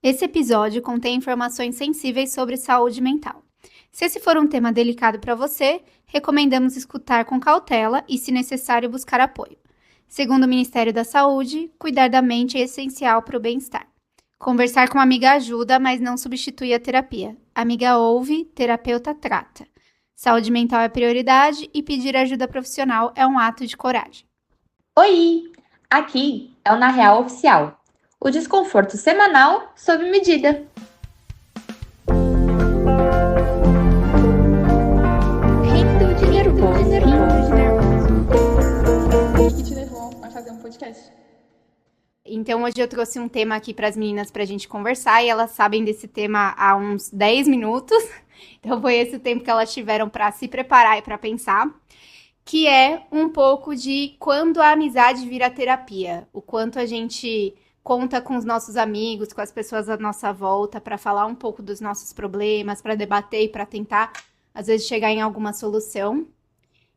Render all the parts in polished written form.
Esse episódio contém informações sensíveis sobre saúde mental. Se esse for um tema delicado para você, recomendamos escutar com cautela e, se necessário, buscar apoio. Segundo o Ministério da Saúde, cuidar da mente é essencial para o bem-estar. Conversar com uma amiga ajuda, mas não substitui a terapia. Amiga ouve, terapeuta trata. Saúde mental é prioridade e pedir ajuda profissional é um ato de coragem. Oi! Aqui é o Na Real Oficial, o desconforto semanal sob medida. Rindo de nervoso, rindo de nervoso. O que te levou a fazer um podcast? Então, hoje eu trouxe um tema aqui para as meninas para a gente conversar e elas sabem desse tema há uns 10 minutos. Então, foi esse o tempo que elas tiveram para se preparar e para pensar, que é um pouco de quando a amizade vira terapia, o quanto a gente conta com os nossos amigos, com as pessoas à nossa volta para falar um pouco dos nossos problemas, para debater e para tentar, às vezes, chegar em alguma solução.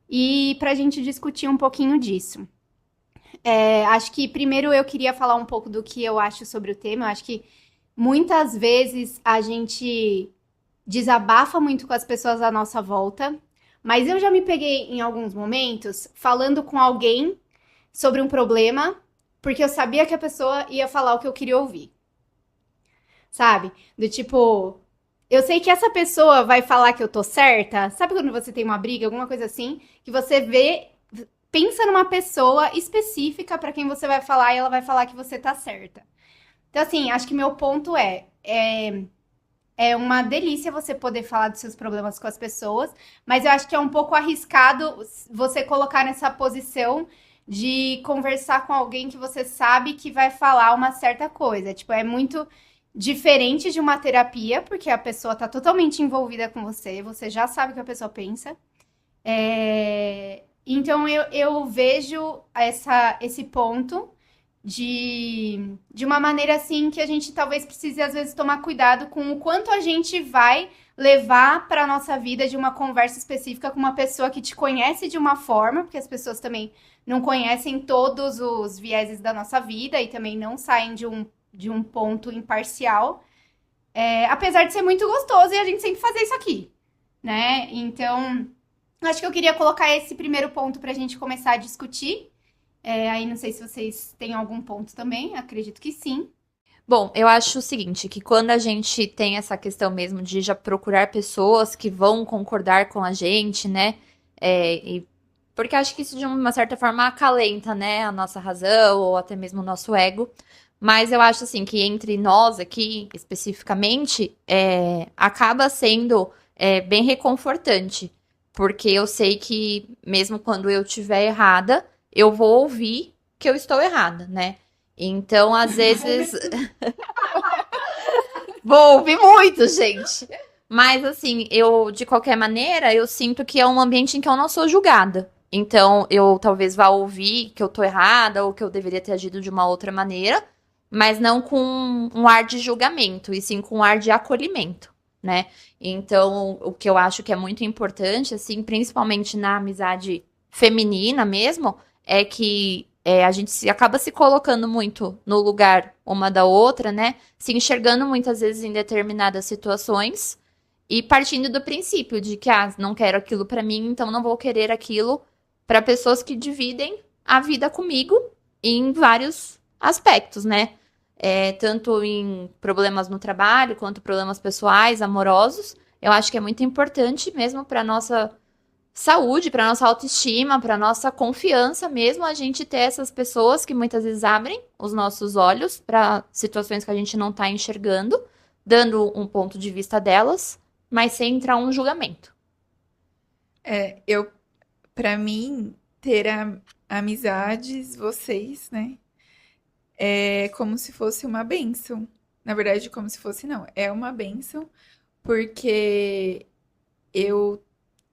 E para a gente discutir um pouquinho disso. Acho que primeiro eu queria falar um pouco do que eu acho sobre o tema. Eu acho que muitas vezes a gente desabafa muito com as pessoas à nossa volta, mas eu já me peguei em alguns momentos falando com alguém sobre um problema, porque eu sabia que a pessoa ia falar o que eu queria ouvir, sabe? Do tipo, eu sei que essa pessoa vai falar que eu tô certa. Sabe quando você tem uma briga, alguma coisa assim, que você vê, pensa numa pessoa específica pra quem você vai falar e ela vai falar que você tá certa. Então, assim, acho que meu ponto é uma delícia você poder falar dos seus problemas com as pessoas, mas eu acho que é um pouco arriscado você colocar nessa posição de conversar com alguém que você sabe que vai falar uma certa coisa. Tipo, é muito diferente de uma terapia, porque a pessoa tá totalmente envolvida com você, você já sabe o que a pessoa pensa. Então eu vejo esse ponto de uma maneira assim que a gente talvez precise às vezes tomar cuidado com o quanto a gente vai levar para nossa vida de uma conversa específica com uma pessoa que te conhece de uma forma, porque as pessoas também não conhecem todos os vieses da nossa vida e também não saem de um ponto imparcial, apesar de ser muito gostoso e a gente sempre fazer isso aqui, né? Então, acho que eu queria colocar esse primeiro ponto para a gente começar a discutir. Aí não sei se vocês têm algum ponto também, acredito que sim. Bom, eu acho o seguinte, que quando a gente tem essa questão mesmo de já procurar pessoas que vão concordar com a gente, né? Porque acho que isso de uma certa forma acalenta, né, a nossa razão ou até mesmo o nosso ego. Mas eu acho assim que entre nós aqui, especificamente, acaba sendo bem reconfortante. Porque eu sei que mesmo quando eu estiver errada, eu vou ouvir que eu estou errada, né? Então, às vezes, vou ouvir muito, gente. Mas, assim, de qualquer maneira, eu sinto que é um ambiente em que eu não sou julgada. Então, eu talvez vá ouvir que eu tô errada ou que eu deveria ter agido de uma outra maneira, mas não com um ar de julgamento, e sim com um ar de acolhimento, né? Então, o que eu acho que é muito importante, assim, principalmente na amizade feminina mesmo, é que a gente acaba se colocando muito no lugar uma da outra, né? Se enxergando muitas vezes em determinadas situações e partindo do princípio de que, não quero aquilo pra mim, então não vou querer aquilo para pessoas que dividem a vida comigo em vários aspectos, né? Tanto em problemas no trabalho, quanto problemas pessoais, amorosos. Eu acho que é muito importante mesmo para nossa saúde, para nossa autoestima, para nossa confiança mesmo, a gente ter essas pessoas que muitas vezes abrem os nossos olhos para situações que a gente não está enxergando, dando um ponto de vista delas, mas sem entrar um julgamento. Pra mim, ter amizades, vocês, né? É como se fosse uma bênção. Na verdade, como se fosse, não. É uma bênção, porque eu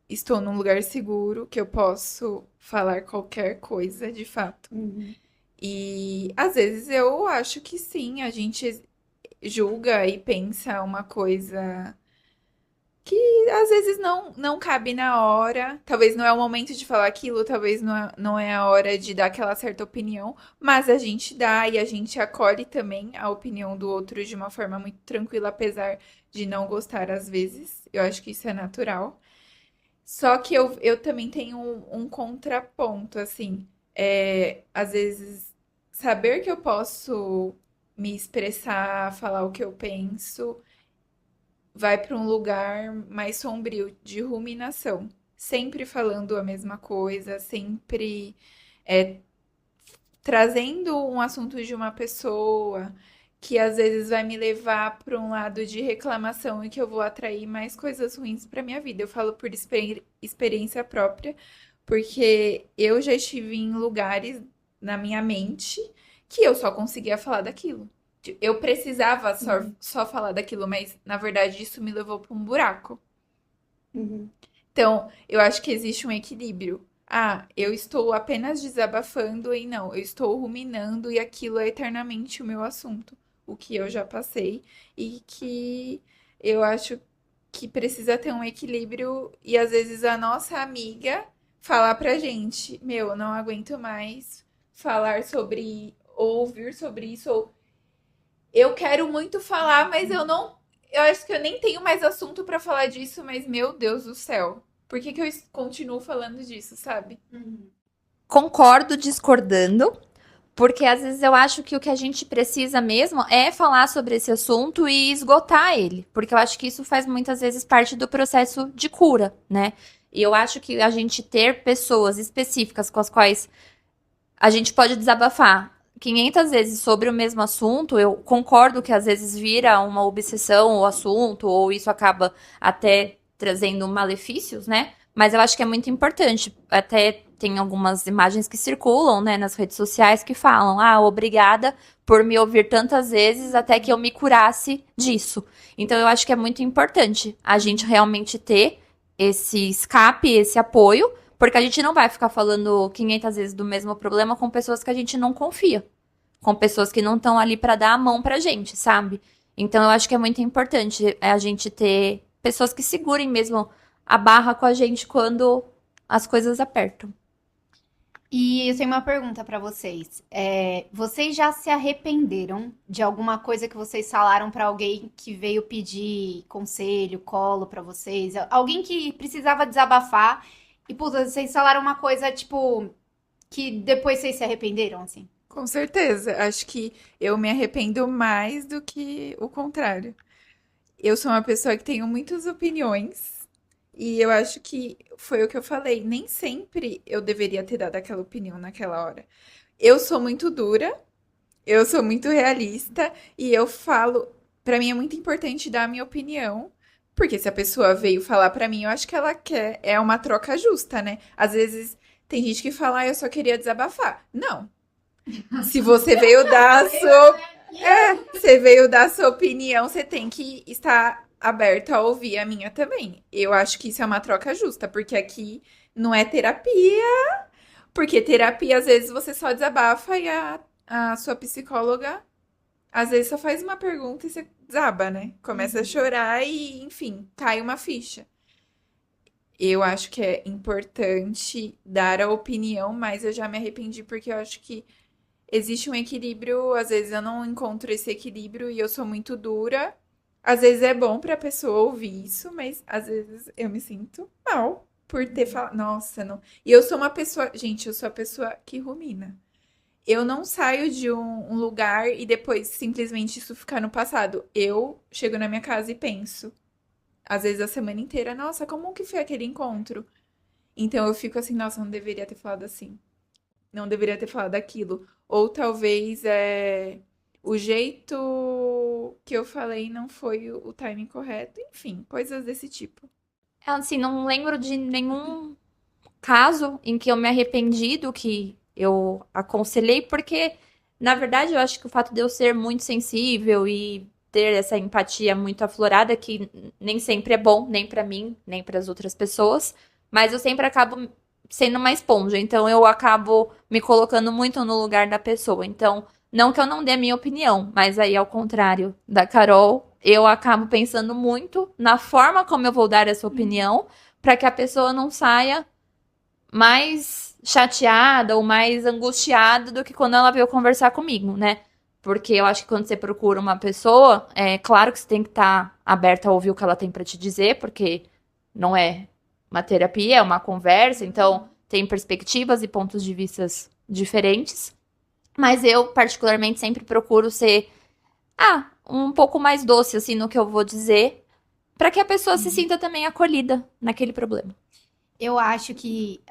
estou num lugar seguro que eu posso falar qualquer coisa, de fato. E às vezes eu acho que sim, a gente julga e pensa uma coisa que às vezes não cabe na hora, talvez não é o momento de falar aquilo, talvez não é a hora de dar aquela certa opinião, mas a gente dá e a gente acolhe também a opinião do outro de uma forma muito tranquila, apesar de não gostar às vezes. Eu acho que isso é natural. Só que eu também tenho um contraponto, assim, às vezes saber que eu posso me expressar, falar o que eu penso vai para um lugar mais sombrio de ruminação, sempre falando a mesma coisa, sempre é, trazendo um assunto de uma pessoa que às vezes vai me levar para um lado de reclamação e que eu vou atrair mais coisas ruins para minha vida. Eu falo por experiência própria, porque eu já estive em lugares na minha mente que eu só conseguia falar daquilo. Eu precisava só falar daquilo, mas na verdade isso me levou para um buraco. Uhum. Então, eu acho que existe um equilíbrio. Ah, eu estou apenas desabafando e não, eu estou ruminando e aquilo é eternamente o meu assunto, o que eu já passei e que eu acho que precisa ter um equilíbrio e às vezes a nossa amiga falar pra gente, meu, eu não aguento mais falar sobre ou ouvir sobre isso, ou eu quero muito falar, mas eu não. Eu acho que eu nem tenho mais assunto pra falar disso, mas meu Deus do céu. Por que que eu continuo falando disso, sabe? Concordo discordando, porque às vezes eu acho que o que a gente precisa mesmo é falar sobre esse assunto e esgotar ele, porque eu acho que isso faz muitas vezes parte do processo de cura, né? E eu acho que a gente ter pessoas específicas com as quais a gente pode desabafar 500 vezes sobre o mesmo assunto, eu concordo que às vezes vira uma obsessão o assunto, ou isso acaba até trazendo malefícios, né? Mas eu acho que é muito importante. Até tem algumas imagens que circulam, né, nas redes sociais que falam: ah, obrigada por me ouvir tantas vezes até que eu me curasse disso. Então eu acho que é muito importante a gente realmente ter esse escape, esse apoio, porque a gente não vai ficar falando 500 vezes do mesmo problema com pessoas que a gente não confia, com pessoas que não estão ali pra dar a mão pra gente, sabe? Então eu acho que é muito importante a gente ter pessoas que segurem mesmo a barra com a gente quando as coisas apertam. E eu tenho uma pergunta pra vocês. Vocês já se arrependeram de alguma coisa que vocês falaram pra alguém que veio pedir conselho, colo pra vocês? Alguém que precisava desabafar e, puta, vocês falaram uma coisa, tipo, que depois vocês se arrependeram, assim? Com certeza. Acho que eu me arrependo mais do que o contrário. Eu sou uma pessoa que tenho muitas opiniões e eu acho que foi o que eu falei. Nem sempre eu deveria ter dado aquela opinião naquela hora. Eu sou muito dura, eu sou muito realista e eu falo. Pra mim é muito importante dar a minha opinião, porque se a pessoa veio falar pra mim, eu acho que ela quer. É uma troca justa, né? Às vezes tem gente que fala, ah, eu só queria desabafar. Não. Se você veio dar a sua você veio dar sua opinião, você tem que estar aberto a ouvir a minha também. Eu acho que isso é uma troca justa, porque aqui não é terapia, porque terapia às vezes você só desabafa e a sua psicóloga às vezes só faz uma pergunta e você desaba, né? Começa a chorar e, enfim, cai uma ficha. Eu acho que é importante dar a opinião, mas eu já me arrependi porque eu acho que existe um equilíbrio, às vezes eu não encontro esse equilíbrio e eu sou muito dura. Às vezes é bom pra pessoa ouvir isso, mas às vezes eu me sinto mal por ter falado. Nossa, não. E eu sou uma pessoa. Gente, eu sou a pessoa que rumina. Eu não saio de um lugar e depois simplesmente isso ficar no passado. Eu chego na minha casa e penso. Às vezes a semana inteira, nossa, como que foi aquele encontro? Então eu fico assim, nossa, não deveria ter falado assim. Não deveria ter falado aquilo. Ou talvez o jeito que eu falei não foi o timing correto. Enfim, coisas desse tipo. Assim, não lembro de nenhum caso em que eu me arrependi do que eu aconselhei, porque, na verdade, eu acho que o fato de eu ser muito sensível e ter essa empatia muito aflorada, que nem sempre é bom, nem pra mim, nem para as outras pessoas, mas eu sempre acabo sendo uma esponja, então eu acabo me colocando muito no lugar da pessoa. Então, não que eu não dê a minha opinião, mas aí, ao contrário da Carol, eu acabo pensando muito na forma como eu vou dar essa opinião, para que a pessoa não saia mais chateada ou mais angustiada do que quando ela veio conversar comigo, né? Porque eu acho que quando você procura uma pessoa, é claro que você tem que estar aberta a ouvir o que ela tem para te dizer, porque não é uma terapia, é uma conversa, então tem perspectivas e pontos de vistas diferentes. Mas eu, particularmente, sempre procuro ser, um pouco mais doce, assim, no que eu vou dizer, para que a pessoa se sinta também acolhida naquele problema. Eu acho que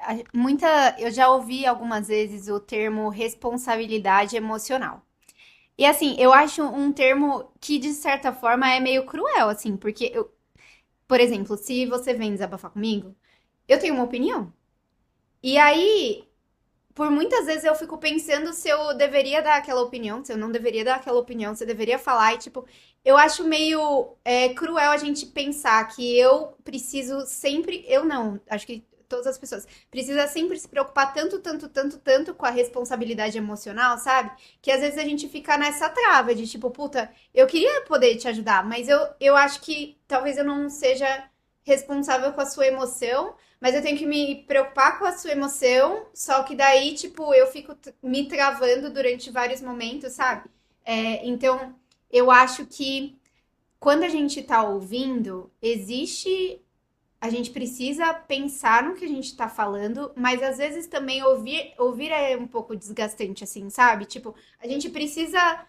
eu já ouvi algumas vezes o termo responsabilidade emocional. E assim, eu acho um termo que de certa forma é meio cruel, assim, porque por exemplo, se você vem desabafar comigo, eu tenho uma opinião. E aí, por muitas vezes eu fico pensando se eu deveria dar aquela opinião, se eu não deveria dar aquela opinião, se eu deveria falar, e tipo, eu acho meio cruel a gente pensar que eu preciso sempre, eu não, acho que todas as pessoas, precisa sempre se preocupar tanto, tanto, tanto, tanto com a responsabilidade emocional, sabe? Que às vezes a gente fica nessa trava de tipo, puta, eu queria poder te ajudar, mas eu acho que talvez eu não seja responsável com a sua emoção, mas eu tenho que me preocupar com a sua emoção, só que daí, tipo, eu fico me travando durante vários momentos, sabe? Então, eu acho que quando a gente tá ouvindo, a gente precisa pensar no que a gente tá falando, mas às vezes também ouvir é um pouco desgastante, assim, sabe? Tipo, a gente precisa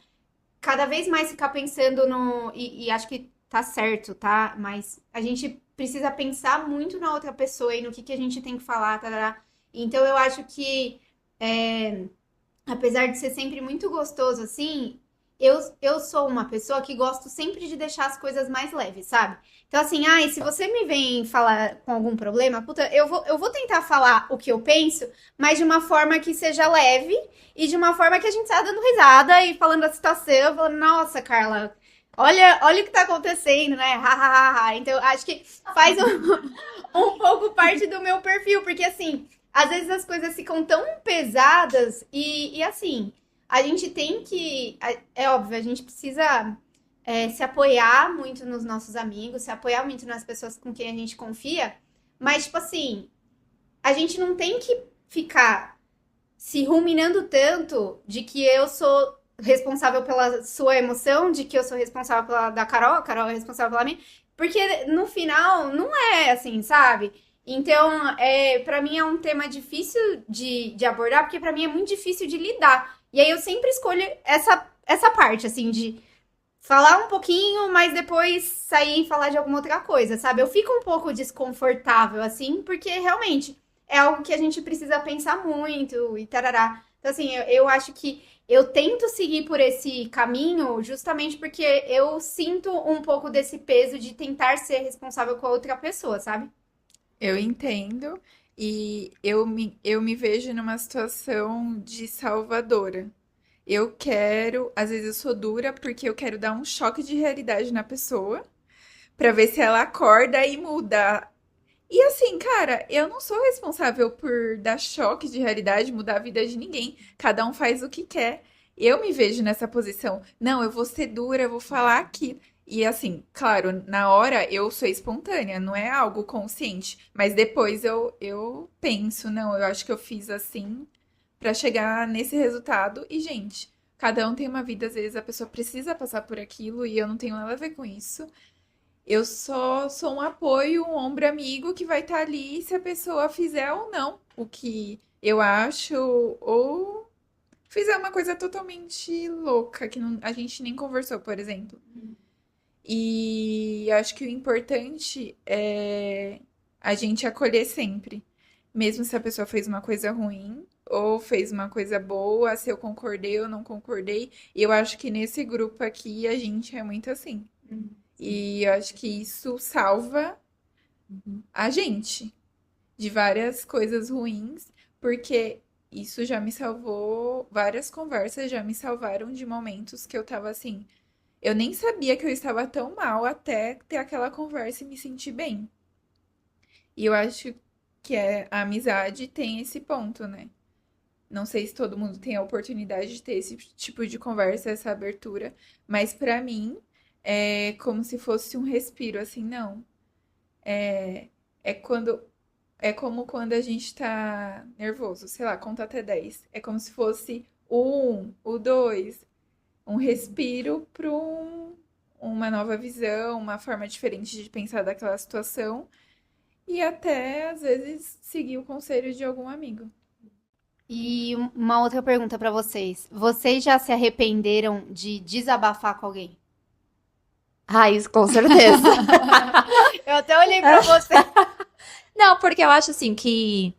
cada vez mais ficar pensando no. E acho que tá certo, tá? Mas a gente precisa pensar muito na outra pessoa e no que a gente tem que falar, tarará. Então eu acho que, apesar de ser sempre muito gostoso assim, eu sou uma pessoa que gosto sempre de deixar as coisas mais leves, sabe? Então, assim, ai, se você me vem falar com algum problema, puta, eu vou tentar falar o que eu penso, mas de uma forma que seja leve e de uma forma que a gente saia dando risada e falando da situação, falando, nossa, Carla, olha o que tá acontecendo, né? Ha, ha, ha, ha. Então, acho que faz um pouco parte do meu perfil, porque assim, às vezes as coisas ficam tão pesadas e assim, a gente tem que. É óbvio, a gente precisa se apoiar muito nos nossos amigos, se apoiar muito nas pessoas com quem a gente confia, mas, tipo assim, a gente não tem que ficar se ruminando tanto de que eu sou responsável pela sua emoção, de que eu sou responsável pela da Carol, a Carol é responsável pela minha, porque no final não é assim, sabe? Então, para mim é um tema difícil de abordar, porque para mim é muito difícil de lidar. E aí eu sempre escolho essa parte, assim, de falar um pouquinho, mas depois sair e falar de alguma outra coisa, sabe? Eu fico um pouco desconfortável, assim, porque realmente é algo que a gente precisa pensar muito e tarará. Então, assim, eu acho que eu tento seguir por esse caminho justamente porque eu sinto um pouco desse peso de tentar ser responsável com a outra pessoa, sabe? Eu entendo e eu me vejo numa situação de salvadora. Eu quero, às vezes eu sou dura porque eu quero dar um choque de realidade na pessoa pra ver se ela acorda e muda. E assim, cara, eu não sou responsável por dar choque de realidade, mudar a vida de ninguém. Cada um faz o que quer. Eu me vejo nessa posição. Não, eu vou ser dura, eu vou falar aqui. E assim, claro, na hora eu sou espontânea, não é algo consciente. Mas depois eu penso, não, eu acho que eu fiz assim pra chegar nesse resultado. E, gente, cada um tem uma vida, às vezes a pessoa precisa passar por aquilo e eu não tenho nada a ver com isso. Eu só sou um apoio, um ombro amigo que vai estar ali se a pessoa fizer ou não o que eu acho, ou fizer uma coisa totalmente louca, que a gente nem conversou, por exemplo. E acho que o importante é a gente acolher sempre. Mesmo se a pessoa fez uma coisa ruim ou fez uma coisa boa, se eu concordei ou não concordei. E eu acho que nesse grupo aqui a gente é muito assim. E eu acho que isso salva a gente de várias coisas ruins, porque isso já me salvou, várias conversas já me salvaram de momentos que eu tava assim, eu nem sabia que eu estava tão mal até ter aquela conversa e me sentir bem. E eu acho que a amizade tem esse ponto, né? Não sei se todo mundo tem a oportunidade de ter esse tipo de conversa, essa abertura, mas pra mim é como se fosse um respiro, assim, não. É, é quando é como quando a gente tá nervoso, sei lá, conta até 10. É como se fosse o 1, o 2, um respiro para uma nova visão, uma forma diferente de pensar daquela situação e até às vezes seguir o conselho de algum amigo. E uma outra pergunta pra vocês. Vocês já se arrependeram de desabafar com alguém? Ah, isso com certeza. Eu até olhei pra você. Não, porque eu acho assim que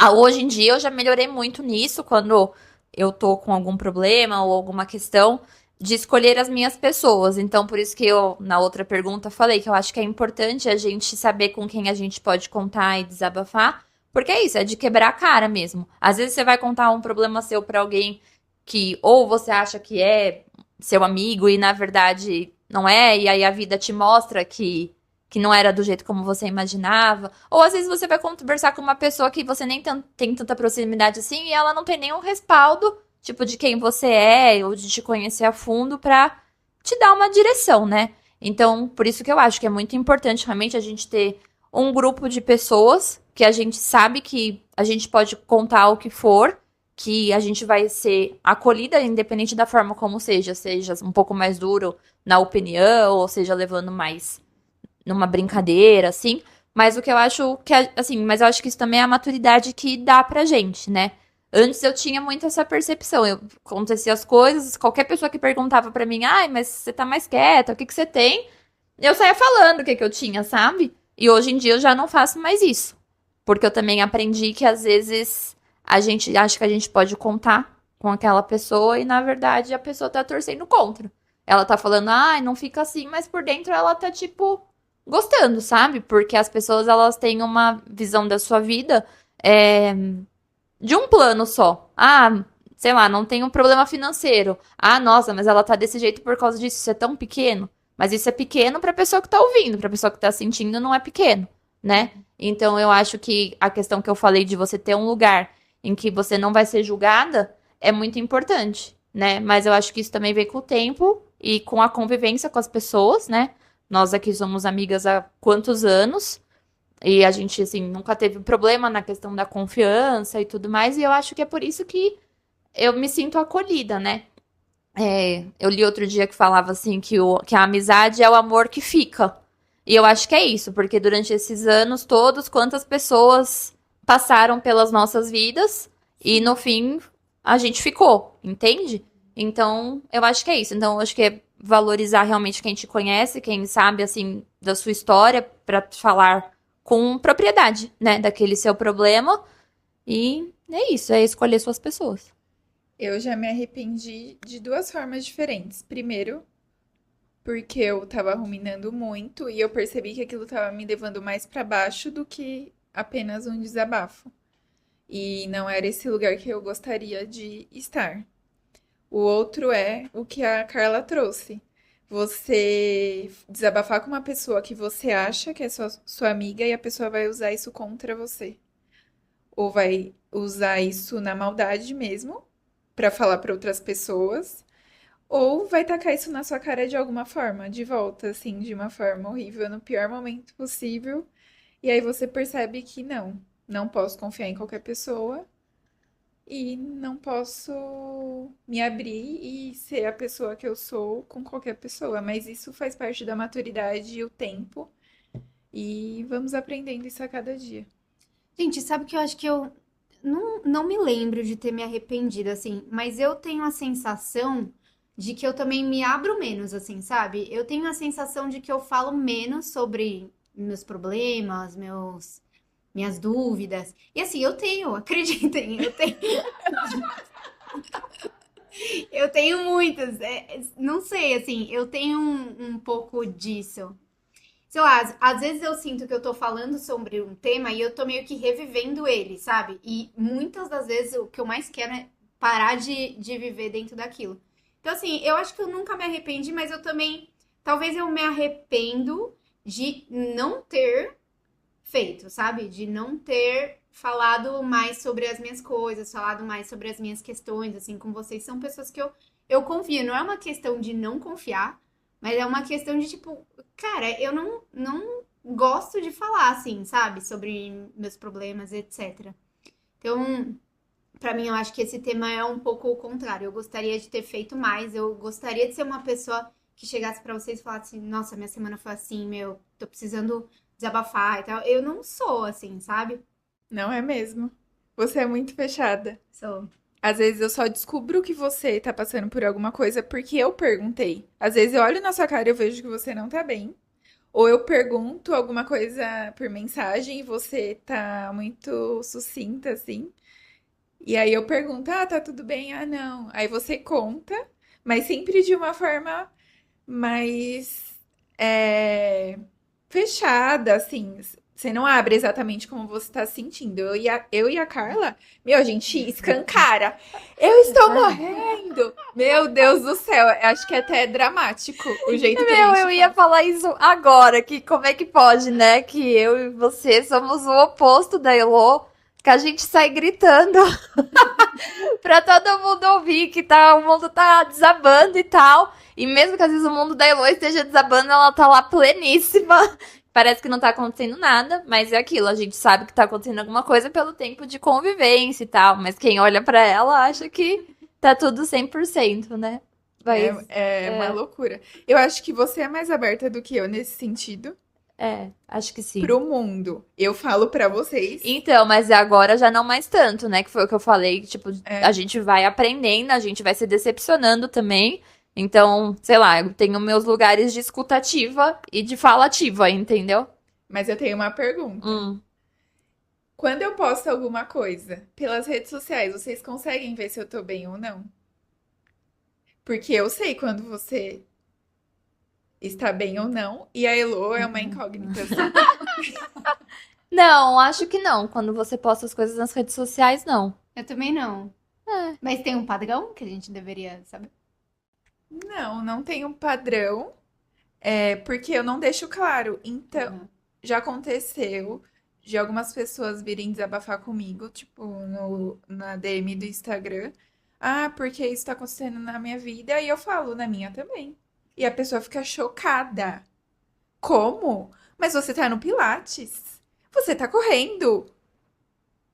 hoje em dia eu já melhorei muito nisso quando eu tô com algum problema ou alguma questão de escolher as minhas pessoas. Então, por isso que eu, na outra pergunta, falei que eu acho que é importante a gente saber com quem a gente pode contar e desabafar, porque é isso, é de quebrar a cara mesmo. Às vezes você vai contar um problema seu pra alguém que ou você acha que é seu amigo e na verdade não é, e aí a vida te mostra que não era do jeito como você imaginava. Ou às vezes você vai conversar com uma pessoa que você nem tem tanta proximidade assim e ela não tem nenhum respaldo, tipo, de quem você é ou de te conhecer a fundo pra te dar uma direção, né? Então, por isso que eu acho que é muito importante realmente a gente ter um grupo de pessoas que a gente sabe que a gente pode contar o que for, que a gente vai ser acolhida, independente da forma como seja um pouco mais duro na opinião, ou seja, levando mais numa brincadeira, assim. Mas o que eu acho que, assim, mas eu acho que isso também é a maturidade que dá pra gente, né? Antes eu tinha muito essa percepção. Eu acontecia as coisas, qualquer pessoa que perguntava pra mim, ai, mas você tá mais quieta, o que que você tem? Eu saía falando o que que eu tinha, sabe? E hoje em dia eu já não faço mais isso. Porque eu também aprendi que às vezes a gente acha que a gente pode contar com aquela pessoa e na verdade a pessoa tá torcendo contra. Ela tá falando, ai, não fica assim, mas por dentro ela tá tipo gostando, sabe? Porque as pessoas elas têm uma visão da sua vida é, de um plano só. Ah, sei lá, não tem um problema financeiro. Ah, nossa, mas ela tá desse jeito por causa disso, isso é tão pequeno. Mas isso é pequeno pra pessoa que tá ouvindo, pra pessoa que tá sentindo não é pequeno, né? Então eu acho que a questão que eu falei de você ter um lugar em que você não vai ser julgada é muito importante, né? Mas eu acho que isso também vem com o tempo e com a convivência com as pessoas, né? Nós aqui somos amigas há quantos anos? E a gente, assim, nunca teve problema na questão da confiança e tudo mais. E eu acho que é por isso que eu me sinto acolhida, né? Eu li outro dia que falava assim que a amizade é o amor que fica. E eu acho que é isso, porque durante esses anos todos, quantas pessoas passaram pelas nossas vidas e no fim a gente ficou, entende? Então, eu acho que é isso. Então, eu acho que é valorizar realmente quem te conhece, quem sabe, assim, da sua história, pra falar com propriedade, né, daquele seu problema. E é isso, é escolher suas pessoas. Eu já me arrependi de duas formas diferentes. Primeiro, porque eu tava ruminando muito e eu percebi que aquilo tava me levando mais pra baixo do que apenas um desabafo. E não era esse lugar que eu gostaria de estar. O outro é o que a Carla trouxe. Você desabafar com uma pessoa que você acha que é sua amiga e a pessoa vai usar isso contra você. Ou vai usar isso na maldade mesmo, pra falar pra outras pessoas. Ou vai tacar isso na sua cara de alguma forma, de volta, assim, de uma forma horrível, no pior momento possível. E aí você percebe que não posso confiar em qualquer pessoa e não posso me abrir e ser a pessoa que eu sou com qualquer pessoa. Mas isso faz parte da maturidade e o tempo. E vamos aprendendo isso a cada dia. Gente, sabe que eu acho que eu não me lembro de ter me arrependido, assim, mas eu tenho a sensação de que eu também me abro menos, assim, sabe? Eu tenho a sensação de que eu falo menos sobre meus problemas, minhas dúvidas. E assim, eu tenho, acreditem, eu tenho muitas. Não sei, assim, eu tenho um pouco disso. Sei lá, às vezes eu sinto que eu tô falando sobre um tema e eu tô meio que revivendo ele, sabe? E muitas das vezes o que eu mais quero é parar de viver dentro daquilo. Então, assim, eu acho que eu nunca me arrependi, mas eu também. Talvez eu me arrependo de não ter feito, sabe? De não ter falado mais sobre as minhas coisas, falado mais sobre as minhas questões, assim, com vocês. São pessoas que eu confio. Não é uma questão de não confiar, Mas é uma questão de, tipo, cara, eu não gosto de falar, assim, sabe? Sobre meus problemas, etc. Então, pra mim, eu acho que esse tema é um pouco o contrário. Eu gostaria de ter feito mais. Eu gostaria de ser uma pessoa que chegasse pra vocês e falasse assim, nossa, minha semana foi assim, meu, tô precisando desabafar e tal. Eu não sou assim, sabe? Não é mesmo? Você é muito fechada. Sou. Às vezes eu só descubro que você tá passando por alguma coisa porque eu perguntei. Às vezes eu olho na sua cara e eu vejo que você não tá bem. Ou eu pergunto alguma coisa por mensagem e você tá muito sucinta, assim. E aí eu pergunto, ah, tá tudo bem? Ah, não. Aí você conta, mas sempre de uma forma mais fechada, assim. Você não abre exatamente como você tá sentindo. Eu e a Carla, meu, a gente escancara. Eu estou morrendo! Meu Deus do céu, eu acho que é até dramático o jeito que a Meu, gente eu ia falar isso agora, que como é que pode, né? Que eu e você somos o oposto da Elô, que a gente sai gritando pra todo mundo ouvir que o mundo tá desabando e tal. E mesmo que às vezes o mundo da Elô esteja desabando, ela tá lá pleníssima. Parece que não tá acontecendo nada, mas é aquilo, a gente sabe que tá acontecendo alguma coisa pelo tempo de convivência e tal, mas quem olha pra ela acha que tá tudo 100%, né? Mas, É uma loucura. Eu acho que você é mais aberta do que eu nesse sentido acho que sim. pro mundo. Eu falo pra vocês. Então, mas agora já não mais tanto, né? Que foi o que eu falei, que, tipo, É. a gente vai aprendendo, a gente vai se decepcionando também. Então, sei lá, eu tenho meus lugares de escutativa e de falativa, entendeu? Mas eu tenho uma pergunta. Quando eu posto alguma coisa pelas redes sociais, vocês conseguem ver se eu tô bem ou não? Porque eu sei quando você está bem ou não, e a Elo é uma incógnita, assim. Não, acho que não. Quando você posta as coisas nas redes sociais, não. Eu também não. Mas tem um padrão que a gente deveria saber? Não tem um padrão, porque eu não deixo claro. Então, já aconteceu de algumas pessoas virem desabafar comigo, tipo, na DM do Instagram. Ah, porque isso tá acontecendo na minha vida, e eu falo na minha também. E a pessoa fica chocada. Como? Mas você tá no Pilates. Você tá correndo.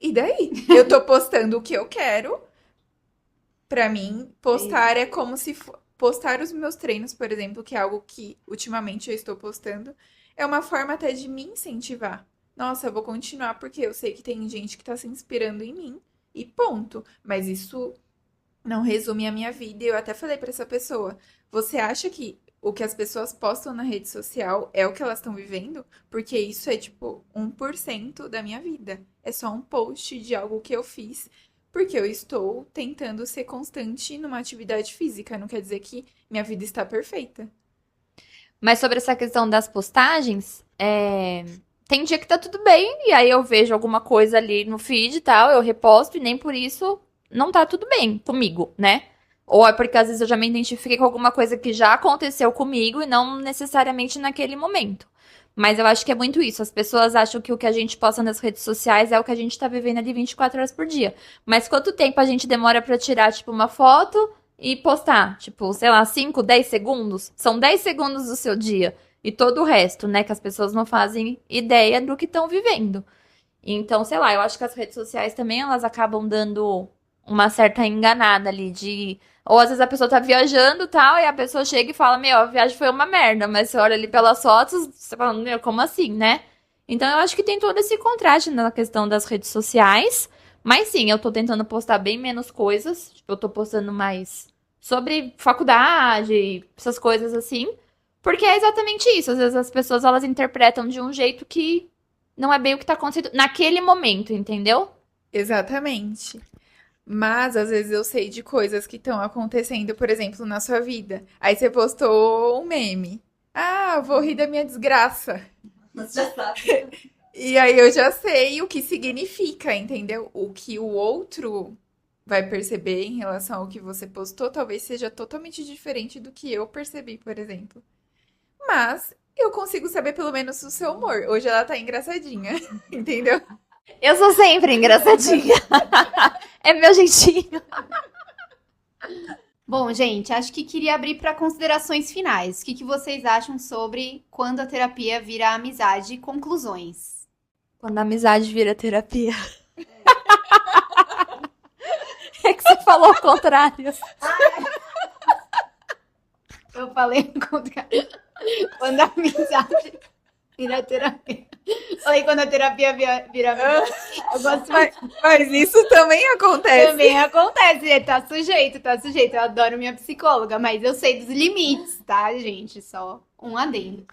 E daí? Eu tô postando o que eu quero. Pra mim, postar é como se postar os meus treinos, por exemplo, que é algo que ultimamente eu estou postando, é uma forma até de me incentivar. Nossa, eu vou continuar porque eu sei que tem gente que tá se inspirando em mim e ponto. Mas isso não resume a minha vida. E eu até falei pra essa pessoa: você acha que o que as pessoas postam na rede social é o que elas estão vivendo? Porque isso é tipo 1% da minha vida. É só um post de algo que eu fiz porque eu estou tentando ser constante numa atividade física. Não quer dizer que minha vida está perfeita. Mas sobre essa questão das postagens, tem dia que tá tudo bem, e aí eu vejo alguma coisa ali no feed e tal, eu reposto, e nem por isso não tá tudo bem comigo, né? Ou é porque às vezes eu já me identifiquei com alguma coisa que já aconteceu comigo e não necessariamente naquele momento. Mas eu acho que é muito isso. As pessoas acham que o que a gente posta nas redes sociais é o que a gente tá vivendo ali 24 horas por dia. Mas quanto tempo a gente demora pra tirar, tipo, uma foto e postar? Tipo, sei lá, 5, 10 segundos? São 10 segundos do seu dia. E todo o resto, né? Que as pessoas não fazem ideia do que estão vivendo. Então, sei lá, eu acho que as redes sociais também, elas acabam dando uma certa enganada ali de... Ou às vezes a pessoa tá viajando e tal, e a pessoa chega e fala, meu, a viagem foi uma merda. Mas você olha ali pelas fotos, você fala, meu, como assim, né? Então eu acho que tem todo esse contraste na questão das redes sociais. Mas sim, eu tô tentando postar bem menos coisas. Tipo, eu tô postando mais sobre faculdade, essas coisas assim. Porque é exatamente isso. Às vezes as pessoas, elas interpretam de um jeito que não é bem o que tá acontecendo naquele momento, entendeu? Exatamente. Mas às vezes eu sei de coisas que estão acontecendo, por exemplo, na sua vida. Aí você postou um meme. Ah, vou rir da minha desgraça. Você já sabe. E aí eu já sei o que significa, entendeu? O que o outro vai perceber em relação ao que você postou, talvez seja totalmente diferente do que eu percebi, por exemplo. Mas eu consigo saber pelo menos o seu humor. Hoje ela tá engraçadinha, entendeu? Eu sou sempre engraçadinha. É meu jeitinho. Bom, gente, acho que queria abrir para considerações finais. O que que vocês acham sobre quando a terapia vira amizade? Conclusões. Quando a amizade vira terapia. É que você falou o contrário. Eu falei o contrário. Quando a amizade vira terapia. Falei quando a terapia vira amizade. Eu gosto muito. Mas isso também acontece. Também acontece, tá sujeito, tá sujeito. Eu adoro minha psicóloga, mas eu sei dos limites, tá, gente? Só um adendo.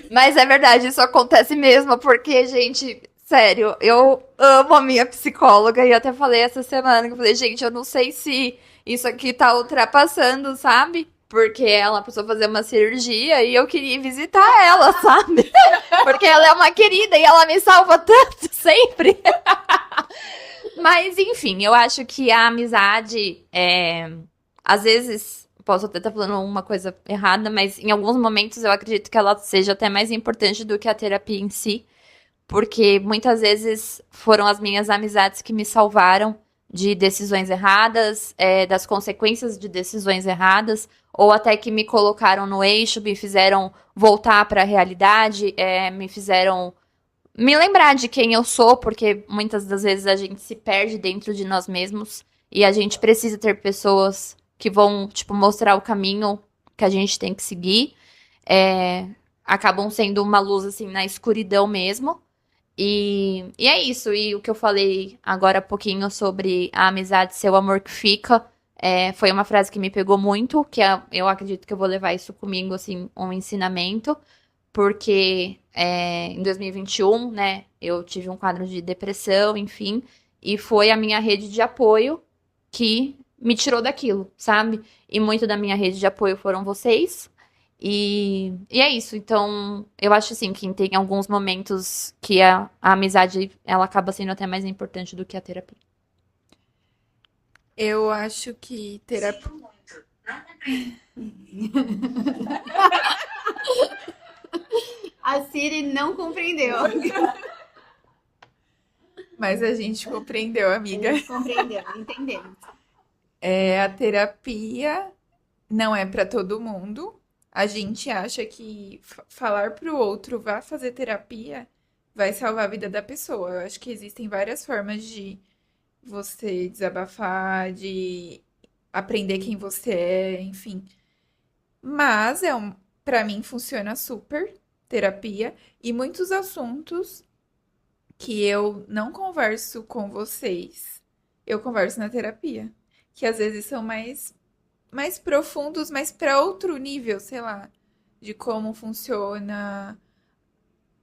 Mas é verdade, isso acontece mesmo, porque, gente, sério, eu amo a minha psicóloga e eu até falei essa semana que eu falei, gente, eu não sei se isso aqui tá ultrapassando, sabe? Porque ela precisou fazer uma cirurgia e eu queria ir visitar ela, sabe? Porque ela é uma querida e ela me salva tanto sempre. Mas, enfim, eu acho que a amizade, às vezes, posso até estar falando uma coisa errada, mas em alguns momentos eu acredito que ela seja até mais importante do que a terapia em si, porque muitas vezes foram as minhas amizades que me salvaram de decisões erradas, das consequências de decisões erradas, ou até que me colocaram no eixo, me fizeram voltar para a realidade, me fizeram me lembrar de quem eu sou, porque muitas das vezes a gente se perde dentro de nós mesmos e a gente precisa ter pessoas que vão, tipo, mostrar o caminho que a gente tem que seguir. Acabam sendo uma luz, assim, na escuridão mesmo. E é isso. E o que eu falei agora há pouquinho sobre a amizade ser o amor que fica, foi uma frase que me pegou muito, eu acredito que eu vou levar isso comigo, assim, um ensinamento. Porque em 2021, né, eu tive um quadro de depressão, enfim, e foi a minha rede de apoio que me tirou daquilo, sabe? E muito da minha rede de apoio foram vocês. E é isso. Então, eu acho assim que tem alguns momentos que a amizade ela acaba sendo até mais importante do que a terapia. Eu acho que terapia. A Siri não compreendeu. Mas a gente compreendeu, amiga. Compreendeu, entendemos. A terapia não é para todo mundo. A gente acha que falar pro outro vá fazer terapia vai salvar a vida da pessoa. Eu acho que existem várias formas de você desabafar, de aprender quem você é, enfim. Mas para mim funciona super terapia e muitos assuntos que eu não converso com vocês, eu converso na terapia, que às vezes são mais profundos, mas para outro nível, sei lá, de como funciona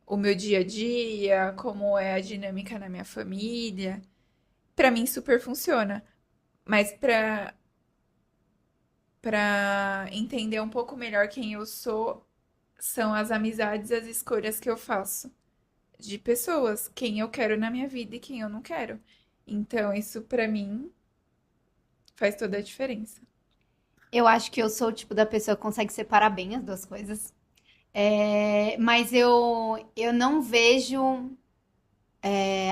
o meu dia a dia, como é a dinâmica na minha família. Para mim super funciona, mas para entender um pouco melhor quem eu sou, são as amizades, as escolhas que eu faço de pessoas, quem eu quero na minha vida e quem eu não quero. Então, isso pra mim faz toda a diferença. Eu acho que eu sou o tipo da pessoa que consegue separar bem as duas coisas. Mas eu não vejo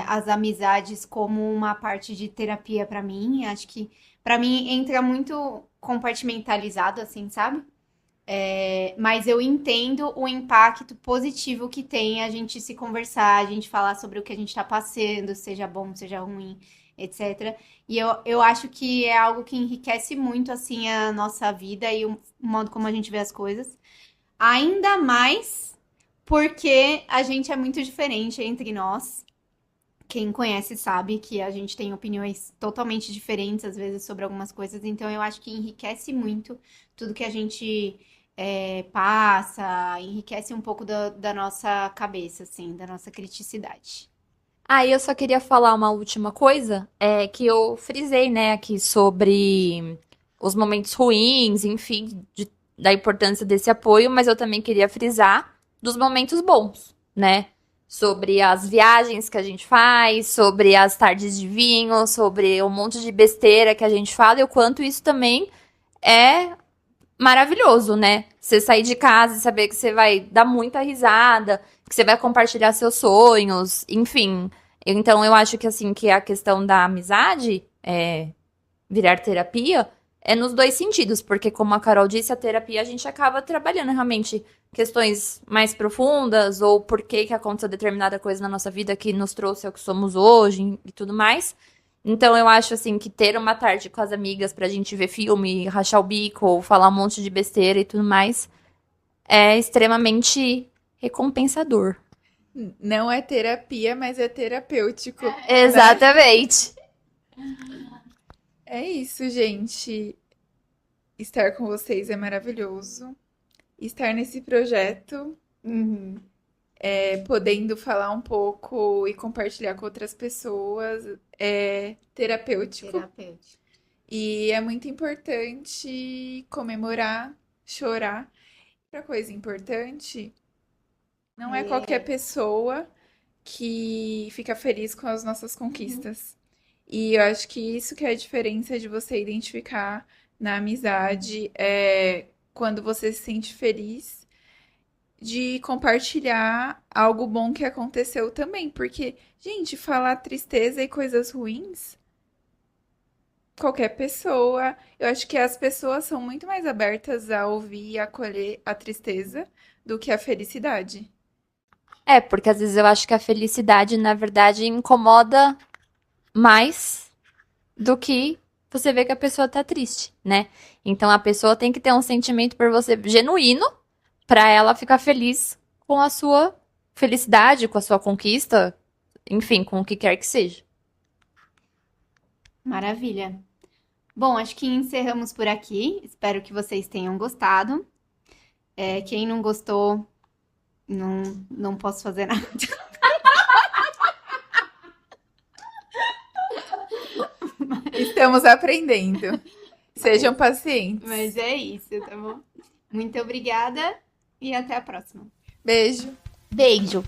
as amizades como uma parte de terapia pra mim. Acho que pra mim entra muito compartimentalizado, assim, sabe? Mas eu entendo o impacto positivo que tem a gente se conversar, a gente falar sobre o que a gente tá passando, seja bom, seja ruim, etc. E eu acho que é algo que enriquece muito, assim, a nossa vida e o modo como a gente vê as coisas. Ainda mais porque a gente é muito diferente entre nós. Quem conhece sabe que a gente tem opiniões totalmente diferentes, às vezes, sobre algumas coisas. Então, eu acho que enriquece muito tudo que a gente passa, enriquece um pouco da nossa cabeça, assim, da nossa criticidade. Eu só queria falar uma última coisa, que eu frisei, né, aqui sobre os momentos ruins, enfim, da importância desse apoio, mas eu também queria frisar dos momentos bons, né? Sobre as viagens que a gente faz, sobre as tardes de vinho, sobre um monte de besteira que a gente fala e o quanto isso também é maravilhoso, né? Você sair de casa e saber que você vai dar muita risada, que você vai compartilhar seus sonhos, enfim. Então eu acho que assim, que a questão da amizade virar terapia é nos dois sentidos, porque como a Carol disse, a terapia a gente acaba trabalhando realmente questões mais profundas, ou por que aconteceu determinada coisa na nossa vida que nos trouxe ao que somos hoje e tudo mais. Então eu acho assim que ter uma tarde com as amigas pra gente ver filme, rachar o bico, ou falar um monte de besteira e tudo mais, é extremamente recompensador. Não é terapia, mas é terapêutico. Exatamente. É isso, gente. Estar com vocês é maravilhoso. Estar nesse projeto, podendo falar um pouco e compartilhar com outras pessoas, é terapêutico. Terapêutico. E é muito importante comemorar, chorar. Outra coisa importante, não é qualquer pessoa que fica feliz com as nossas conquistas. E eu acho que isso que é a diferença de você identificar na amizade, quando você se sente feliz de compartilhar algo bom que aconteceu também. Porque, gente, falar tristeza e coisas ruins, qualquer pessoa. Eu acho que as pessoas são muito mais abertas a ouvir e acolher a tristeza do que a felicidade. É, porque às vezes eu acho que a felicidade, na verdade, incomoda mais do que você vê que a pessoa tá triste, né? Então a pessoa tem que ter um sentimento por você genuíno pra ela ficar feliz com a sua felicidade, com a sua conquista, enfim, com o que quer que seja. Maravilha. Bom, acho que encerramos por aqui. Espero que vocês tenham gostado. Quem não gostou, não posso fazer nada. Estamos aprendendo. Sejam pacientes. Mas é isso, tá bom? Muito obrigada e até a próxima. Beijo. Beijo!